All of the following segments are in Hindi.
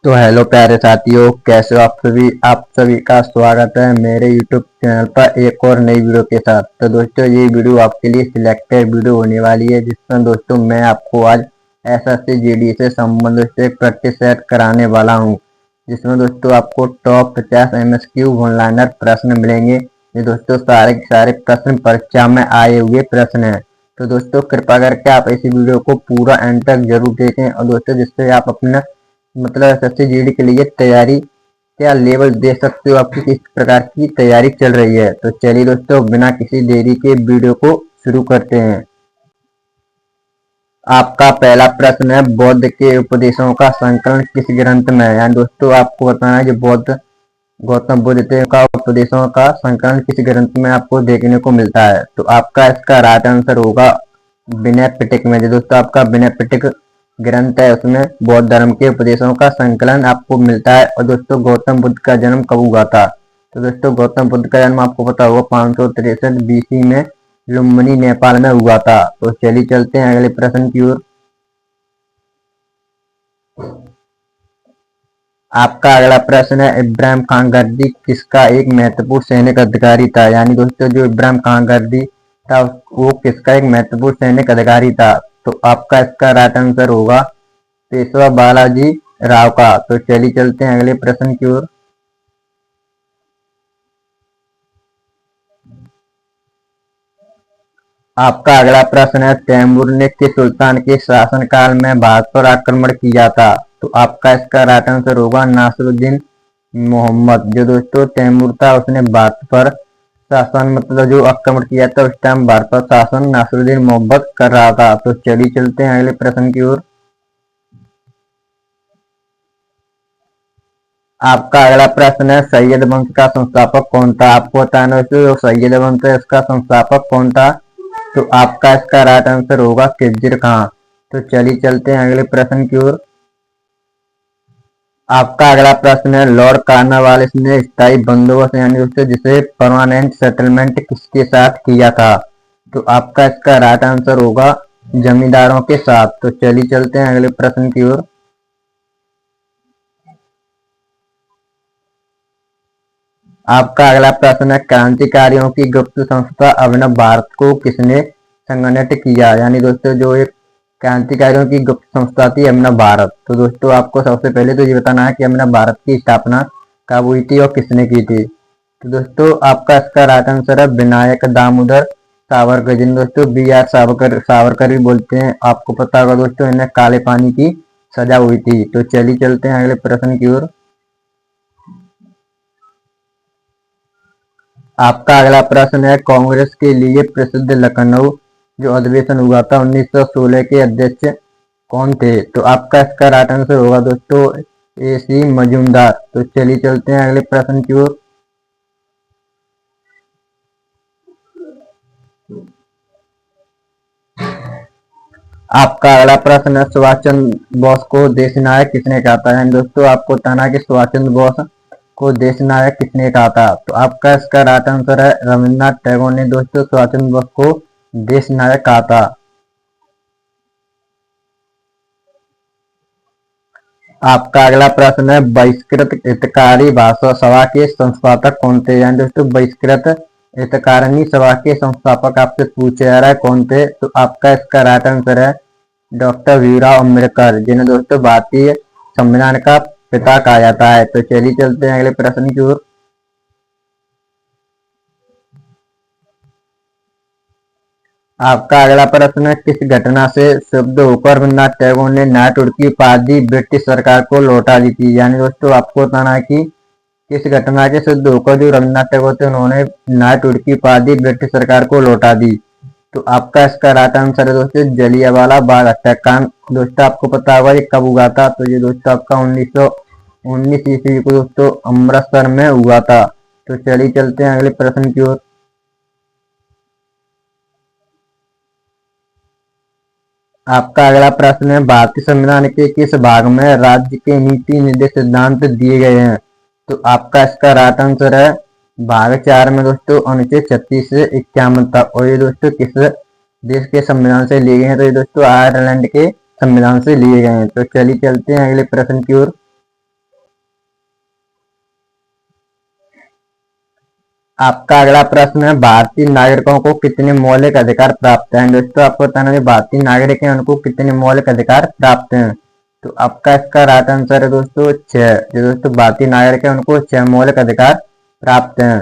तो हेलो प्यारे साथियों, कैसे हो आप सभी का स्वागत है मेरे YouTube चैनल पर एक और नई वीडियो के साथ। तो दोस्तों, ये वीडियो आपके लिए सिलेक्टेड वीडियो होने वाली है, जिसमें दोस्तों मैं आपको आज एसएससी जीडी से संबंधित एक प्रैक्टिस सेट कराने वाला हूं, जिसमें दोस्तों आपको टॉप 50 MSQ वन लाइनर प्रश्न मिलेंगे। ये दोस्तों सारे के सारे प्रश्न परीक्षा में आए हुए प्रश्न हैं। तो दोस्तों, कृपा करके आप इस वीडियो को पूरा एंड तक जरूर देखें, और दोस्तों जिससे आप अपना एसएससी जीडी के लिए तैयारी क्या लेवल दे सकते हो, आपकी किस प्रकार की तैयारी चल रही है। तो चलिए दोस्तों, बिना किसी देरी के वीडियो को शुरू करते हैं। आपका पहला प्रश्न है, बौद्ध के उपदेशों का संकलन किस ग्रंथ में है। यानी दोस्तों आपको बताना है, जो बौद्ध गौतम बुद्ध का उपदेशों का संकलन किस ग्रंथ में आपको देखने को मिलता है। तो आपका इसका राइट आंसर होगा विनय पिटक में। जो दोस्तों आपका विनय पिटक ग्रंथ है, उसमें बौद्ध धर्म के उपदेशों का संकलन आपको मिलता है। और दोस्तों, गौतम बुद्ध का जन्म कब हुआ था। तो दोस्तों, गौतम बुद्ध का जन्म आपको पता होगा 563 BC में लुम्बिनी नेपाल में हुआ था। तो चलिए चलते हैं अगले प्रश्न की ओर। आपका अगला प्रश्न है, इब्राहिम खान गर्दी किसका एक महत्वपूर्ण सैनिक अधिकारी था। यानी दोस्तों, जो इब्राहिम खान गर्दी था, वो किसका एक महत्वपूर्ण सैनिक अधिकारी था। तो आपका इसका राइट आंसर होगा पेशवा बालाजी राव का। तो चलिए चलते हैं अगले प्रश्न की ओर। आपका अगला प्रश्न है, तैमूर ने किस सुल्तान के शासनकाल में भारत पर आक्रमण किया था। तो आपका इसका राइट आंसर होगा नासिरुद्दीन मोहम्मद। जो दोस्तों तैमूर था, उसने भारत पर शासन जो आक्रमण किया था, उस टाइम भारत पर शासन नासिरुद्दीन मोहम्मद कर रहा था। तो चलिए चलते हैं अगले प्रश्न की ओर। आपका अगला प्रश्न है, सैयद वंश का संस्थापक कौन था। आपको बताना है जो सैयद वंश है, इसका संस्थापक कौन था। तो आपका इसका राइट आंसर होगा खिज़िर खां। तो चलिए चलते हैं अगले प्रश्न की ओर। आपका अगला प्रश्न है, लॉर्ड कॉर्नवालिस ने स्थायी बंदोबस्त यानी उससे जिसे परमानेंट सेटलमेंट किसके साथ किया था। तो आपका इसका राइट आंसर होगा जमींदारों के साथ। तो चलिए चलते हैं अगले प्रश्न की ओर। आपका अगला प्रश्न है, क्रांतिकारियों की गुप्त संस्था अभिनव भारत को किसने संगठित किया। यानी दोस्तों, जो एक क्रांतिकारियों की गुप्त संस्था थी अभिनव भारत। तो दोस्तों आपको सबसे पहले तो ये बताना है कि अभिनव भारत की स्थापना कब हुई थी और किसने की थी। तो दोस्तों आपका इसका राइट आंसर है विनायक दामोदर सावरकर, जिन दोस्तों BR सावरकर भी बोलते हैं। आपको पता होगा दोस्तों, इन्हें काले पानी की सजा हुई थी। तो चलिए चलते हैं अगले प्रश्न की ओर। आपका अगला प्रश्न है, कांग्रेस के लिए प्रसिद्ध लखनऊ जो अधिवेशन हुआ था 1916 के अध्यक्ष कौन थे। तो आपका इसका राइट आंसर होगा दोस्तों AC मजूमदार। तो चलिए चलते हैं अगले प्रश्न की ओर। आपका अगला प्रश्न है, सुभाष चंद्र बोस को देश नायक किसने कहा था। यानी दोस्तों आपको बताना है कि सुभाष चंद्र बोस को देश नायक किसने कहा था। तो आपका इसका राइट आंसर है रविन्द्रनाथ टैगोर ने दोस्तों सुभाष चंद्र बोस को देश नायक कहा था। आपका अगला प्रश्न है, बहिष्कृत हितकारी भाषा सभा के संस्थापक कौन थे। यानी दोस्तों बहिष्कृत हितकारिणी सभा के संस्थापक आपसे पूछे जा रहा है कौन थे। तो आपका इसका राइट आंसर है डॉक्टर भीमराव अम्बेडकर, जिन्हें दोस्तों भारतीय संविधान का पिता कहा जाता है। तो चलिए चलते हैं अगले प्रश्न की ओर। आपका अगला प्रश्न है, किस घटना से शुद्ध होकर रविन्द्रनाथ टैगोर ने नाइटहुड की उपाधि ब्रिटिश सरकार को लौटा दी थी। यानी दोस्तों आपको बताना है कि किस घटना के शुद्ध होकर जो रविन्द्रनाथ टैगोर थे, उन्होंने नाइटहुड की उपाधि ब्रिटिश सरकार को लौटा दी। तो आपका इसका राइट आंसर है दोस्तों जलियांवाला बाग हत्याकांड। दोस्तों आपको पता होगा ये कब हुआ था। तो ये दोस्तों आपका 1919 ईस्वी को दोस्तों अमृतसर में हुआ था। तो चलिए चलते हैं अगले प्रश्न की ओर। आपका अगला प्रश्न है, भारतीय संविधान के किस भाग में राज्य के नीति निर्देश सिद्धांत दिए गए हैं। तो आपका इसका राइट आंसर है भाग 4 में दोस्तों अनुच्छेद 36 से 51 तक। और ये दोस्तों किस देश के संविधान से लिए गए हैं। तो ये दोस्तों आयरलैंड के संविधान से लिए गए हैं। तो चलिए चलते हैं अगले प्रश्न की ओर। आपका अगला प्रश्न है, भारतीय नागरिकों को कितने मौलिक अधिकार प्राप्त हैं। दोस्तों आपको बताना है भारतीय नागरिक हैं उनको कितने मौलिक अधिकार प्राप्त हैं। तो आपका इसका राइट आंसर है दोस्तों 6। जो दोस्तों भारतीय नागरिक हैं उनको 6 मौलिक अधिकार प्राप्त हैं।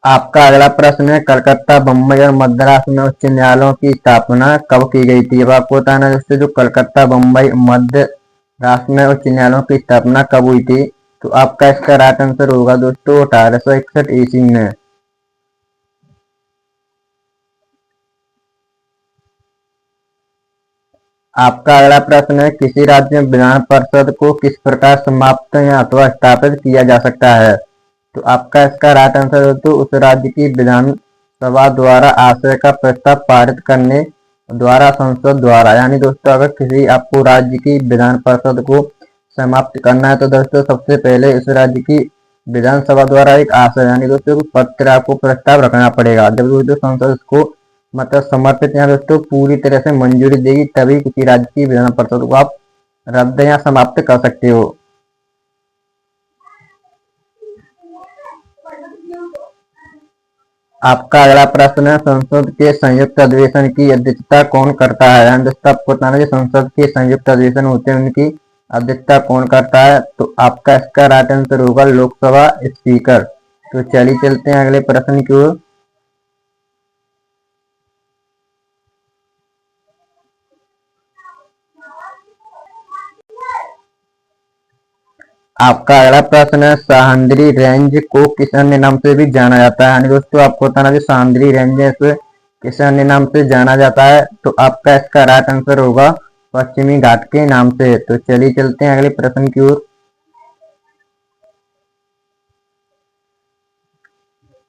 आपका अगला प्रश्न है, कलकत्ता, बम्बई और मद्रास में उच्च न्यायालयों की स्थापना कब की गई थी। अब आपको बताना है दोस्तों जो कलकत्ता, बम्बई, मद्रास में उच्च न्यायालयों की स्थापना कब हुई थी। तो आपका इसका राइट आंसर होगा दोस्तों 1861 ईस्वी में। आपका अगला प्रश्न है, किसी राज्य में विधान परिषद को किस प्रकार समाप्त या अथवा स्थापित किया जा सकता है। तो आपका इसका राइट आंसर है तो उस राज्य की विधानसभा द्वारा आशय का प्रस्ताव पारित करने द्वारा, संसद द्वारा। यानी दोस्तों अगर किसी आपको राज्य की विधान परिषद को समाप्त करना है तो दोस्तों सबसे पहले इस राज्य की विधानसभा द्वारा एक आशय यानी दोस्तों पत्र आपको प्रस्ताव रखना पड़ेगा। जब दोस्तों संसद को मतलब समर्पित या दोस्तों पूरी तरह से मंजूरी देगी तभी किसी राज्य की विधान परिषद को आप रद्द या समाप्त कर सकते हो। आपका अगला प्रश्न है, संसद के संयुक्त अधिवेशन की अध्यक्षता कौन करता है। यानी दोस्तों आपको बताना है संसद के संयुक्त अधिवेशन होते हैं उनकी अध्यक्षता कौन करता है। तो आपका इसका राइट आंसर होगा लोकसभा स्पीकर। तो चलिए चलते हैं अगले प्रश्न की ओर। आपका अगला प्रश्न है, सह्याद्री रेंज को किस अन्य नाम से भी जाना जाता है। यानी दोस्तों आपको बताना है सह्याद्री रेंज से किस अन्य नाम से जाना जाता है। तो आपका इसका राइट आंसर होगा पश्चिमी घाट के नाम से। तो चलिए चलते हैं अगले प्रश्न की ओर।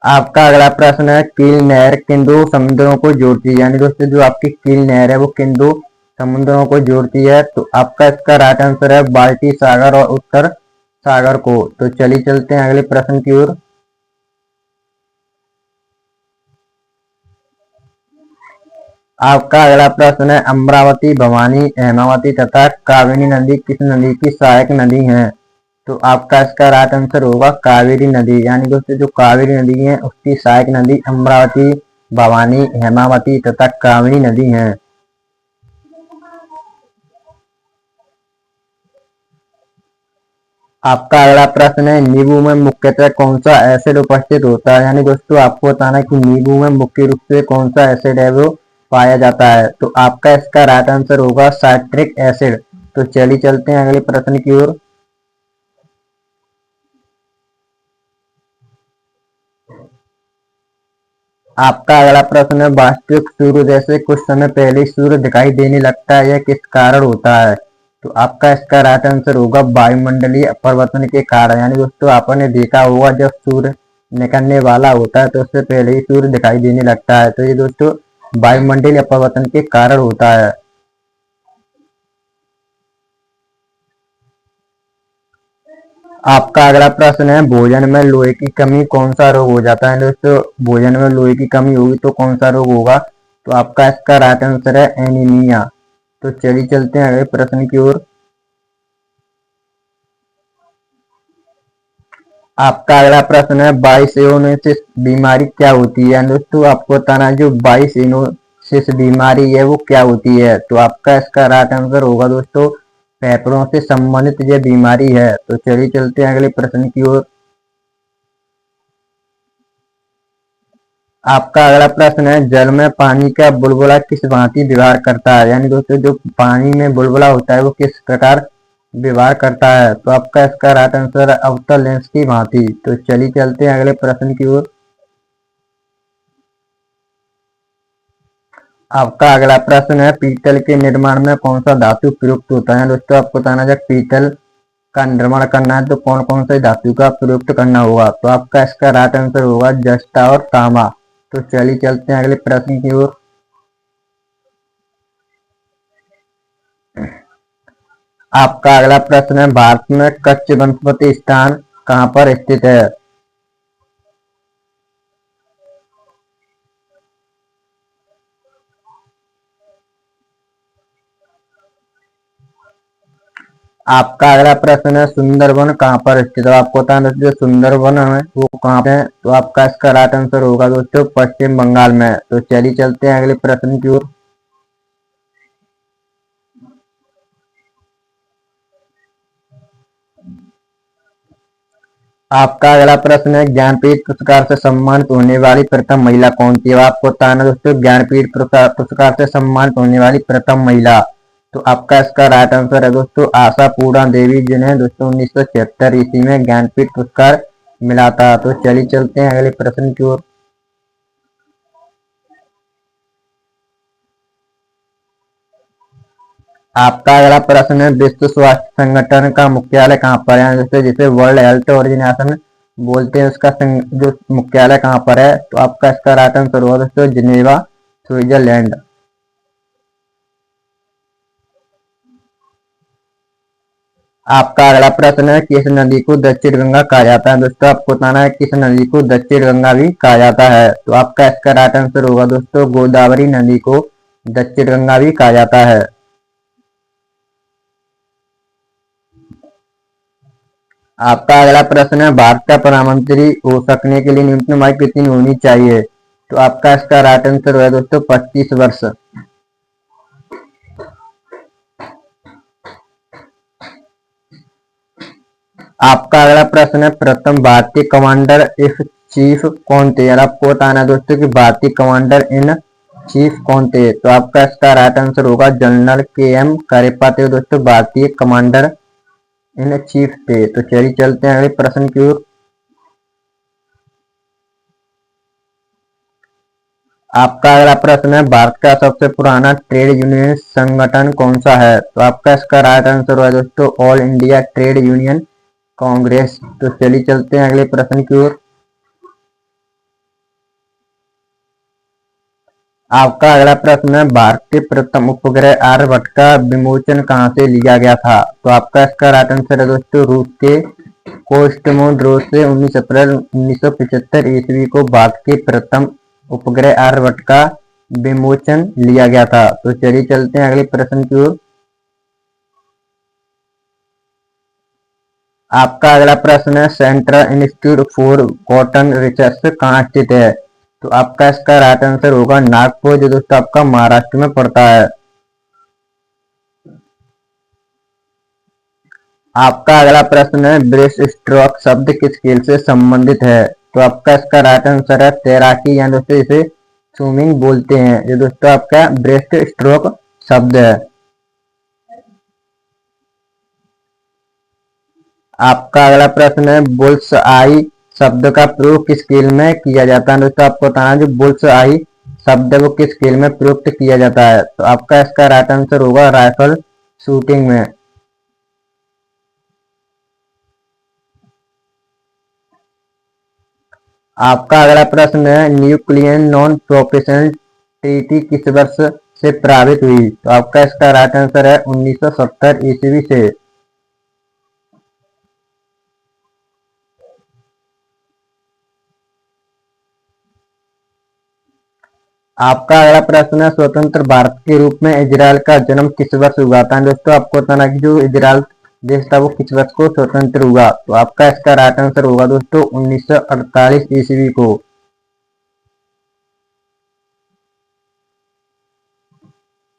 आपका अगला प्रश्न है, कील नहर किन दो समुद्रों को जोड़ती है। यानी दोस्तों जो आपकी कील नहर है वो किन दो समुद्रों को जोड़ती है। तो आपका इसका राइट आंसर है बाल्टी सागर और उत्तर सागर को। तो चलिए चलते हैं अगले प्रश्न की ओर। आपका अगला प्रश्न है, अमरावती, भवानी, हेमावती तथा कावेरी नदी किस नदी की सहायक नदी हैं। तो आपका इसका राइट आंसर होगा कावेरी नदी। यानी दोस्तों जो कावेरी नदी है उसकी सहायक नदी अमरावती, भवानी, हेमावती तथा कावेरी नदी है। आपका अगला प्रश्न है, नींबू में मुख्यतः कौन सा एसिड उपस्थित होता है। यानी दोस्तों आपको बताना है कि नींबू में मुख्य रूप से कौन सा एसिड है वो पाया जाता है। तो आपका इसका राइट आंसर होगा साइट्रिक एसिड। तो चलिए चलते हैं अगले प्रश्न की ओर। आपका अगला प्रश्न है, वास्तविक सूर्योदय से कुछ समय पहले ही सूर्य दिखाई देने लगता है, यह किस कारण होता है। तो आपका इसका राइट आंसर होगा वायुमंडलीय अपवर्तन के कारण। यानी दोस्तों आपने देखा होगा जब सूर्य निकलने वाला होता है तो उससे पहले ही सूर्य दिखाई देने लगता है। तो ये दोस्तों वायुमंडलीय अपवर्तन के कारण होता है। आपका अगला प्रश्न है, भोजन में लोहे की कमी कौन सा रोग हो जाता है। दोस्तों भोजन में लोहे की कमी होगी तो कौन सा रोग होगा। तो आपका इसका राइट आंसर है एनीमिया। तो चलिए चलते हैं अगले प्रश्न की ओर। आपका अगला प्रश्न है, बाइसेनोसिस बीमारी क्या होती है। दोस्तों आपको बताना है जो बाइसेनोसिस बीमारी है वो क्या होती है। तो आपका इसका राइट आंसर होगा दोस्तों फेफड़ों से संबंधित यह बीमारी है। तो चलिए चलते हैं अगले प्रश्न की ओर। आपका अगला प्रश्न है, जल में पानी का बुलबुला किस भांति व्यवहार करता है। यानी दोस्तों जो पानी में बुलबुला होता है वो किस प्रकार व्यवहार करता है। तो आपका इसका राइट आंसर है अवतल लेंस की भांति। तो चलिए चलते हैं अगले प्रश्न की ओर। आपका अगला प्रश्न है, पीतल के निर्माण में कौन सा धातु प्रयुक्त होता है। दोस्तों आपको बताना है जब पीतल का निर्माण करना है तो कौन कौन से धातु का प्रयुक्त करना होगा। तो आपका इसका राइट आंसर होगा जस्ता और तांबा। तो चलिए चलते हैं अगले प्रश्न की ओर। आपका अगला प्रश्न है, भारत में कच्छ वनस्पति स्थान कहाँ पर स्थित है। आपका अगला प्रश्न है सुंदरबन कहाँ पर स्थित है। आपको बताना जो सुंदरबन है वो कहाँ पे है, तो आपका इसका राइट आंसर होगा दोस्तों पश्चिम बंगाल में। तो चलिए चलते हैं अगले प्रश्न की ओर। आपका अगला प्रश्न है ज्ञानपीठ पुरस्कार से सम्मानित होने वाली प्रथम महिला कौन थी। अब आपको बताना दोस्तों ज्ञानपीठ पुरस्कार से सम्मानित होने वाली प्रथम महिला, तो आपका इसका राइट आंसर है दोस्तों आशा पूर्णा देवी, जिन्हें दोस्तों 1976 ईस्वी में ज्ञानपीठ पुरस्कार मिला था। तो चलिए चलते हैं अगले प्रश्न की ओर। आपका अगला प्रश्न है विश्व स्वास्थ्य संगठन का मुख्यालय कहाँ पर है। जैसे जिसे वर्ल्ड हेल्थ ऑर्गेनाइजेशन बोलते हैं, उसका जो मुख्यालय कहाँ पर है, तो आपका इसका राइट आंसर होगा दोस्तों जिनेवा, स्विट्जरलैंड। आपका अगला प्रश्न है किस नदी को दक्षिण गंगा कहा जाता है। दोस्तों आपको बताना है किस नदी को दक्षिण गंगा भी कहा जाता है, तो आपका इसका राइट आंसर होगा दोस्तों गोदावरी नदी को दक्षिण गंगा भी कहा जाता है। आपका अगला प्रश्न है भारत का प्रधानमंत्री हो सकने के लिए न्यूनतम आयु कितनी होनी चाहिए, तो आपका इसका राइट आंसर है दोस्तों 25 वर्ष। आपका अगला प्रश्न है प्रथम भारतीय कमांडर इन चीफ कौन थे। आपको बताना है दोस्तों कि भारतीय कमांडर इन चीफ कौन थे, तो आपका इसका राइट आंसर होगा जनरल KM करियप्पा थे दोस्तों भारतीय कमांडर इन चीफ थे। तो चलिए चलते हैं अगले प्रश्न की ओर। आपका अगला प्रश्न है भारत का सबसे पुराना ट्रेड यूनियन संगठन कौन सा है, तो आपका इसका राइट आंसर होगा दोस्तों all India trade union Congress. तो चलिए चलते हैं अगले प्रश्न की ओर। आपका अगला प्रश्न है भारत के प्रथम उपग्रह आर्यभट्ट का विमोचन कहाँ से लिया गया था, तो आपका इसका राइट आंसर है दोस्तों रूस के कोस्टमोड्रोस से 19 अप्रैल 1975 ईस्वी को भारत के प्रथम उपग्रह आर्यभट्ट का विमोचन लिया गया था। तो चलिए चलते हैं अगले प्रश्न की ओर। आपका अगला प्रश्न है central institute for cotton research कहाँ स्थित है, तो आपका इसका राइट आंसर होगा नागपुर, जो दोस्तों आपका महाराष्ट्र में पड़ता है। आपका अगला प्रश्न है ब्रेस्ट स्ट्रोक शब्द किस खेल से संबंधित है, तो आपका इसका राइट आंसर है तैराकी, या दोस्तों इसे स्विमिंग बोलते हैं। ये दोस्तों आपका ब्रेस्ट स्ट्रोक शब्द है। आपका अगला प्रश्न है बुल्स आई शब्द का प्रयोग किस खेल में किया जाता है। दोस्तों आपको बताना जो बुल्स आई शब्द को किस खेल में प्रयुक्त किया जाता है, तो आपका इसका राइट आंसर होगा राइफल शूटिंग में। आपका अगला प्रश्न है न्यूक्लियर नॉन प्रोफेशनल ट्रीटी किस वर्ष से प्रभावित हुई, तो आपका इसका राइट आंसर है 1970 ईस्वी से। आपका अगला प्रश्न है स्वतंत्र भारत के रूप में इजराइल का जन्म किस वर्ष हुआ था। दोस्तों आपको बताना कि जो इजराइल देश था वो किस वर्ष को स्वतंत्र हुआ, तो आपका इसका राइट आंसर होगा दोस्तों 1948 ईस्वी को।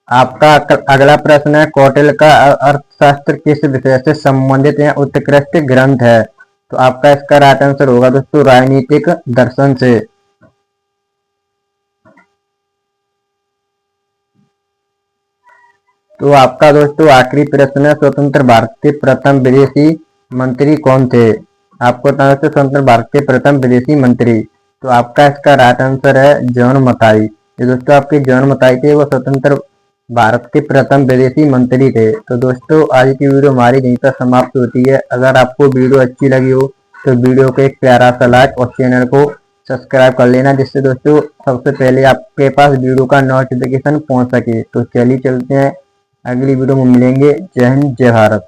आपका अगला प्रश्न है कौटिल्य का अर्थशास्त्र किस विषय से संबंधित या उत्कृष्ट ग्रंथ है, तो आपका इसका राइट आंसर होगा दोस्तों राजनीतिक दर्शन से। तो आपका दोस्तों आखिरी प्रश्न है स्वतंत्र भारत के प्रथम विदेशी मंत्री कौन थे। आपको बताना है स्वतंत्र भारत के प्रथम विदेशी मंत्री, तो आपका इसका राइट आंसर है जॉन मथाई। ये दोस्तों आपके जॉन मथाई थे, वो स्वतंत्र भारत के प्रथम विदेशी मंत्री थे। तो दोस्तों आज की वीडियो हमारी यहीं पर समाप्त होती है। अगर आपको वीडियो अच्छी लगी हो तो वीडियो को एक प्यारा सा लाइक और चैनल को सब्सक्राइब कर लेना, जिससे दोस्तों सबसे पहले आपके पास वीडियो का नोटिफिकेशन पहुंच सके। तो चलिए चलते हैं अगली वीडियो में मिलेंगे। जय हिंद जय भारत।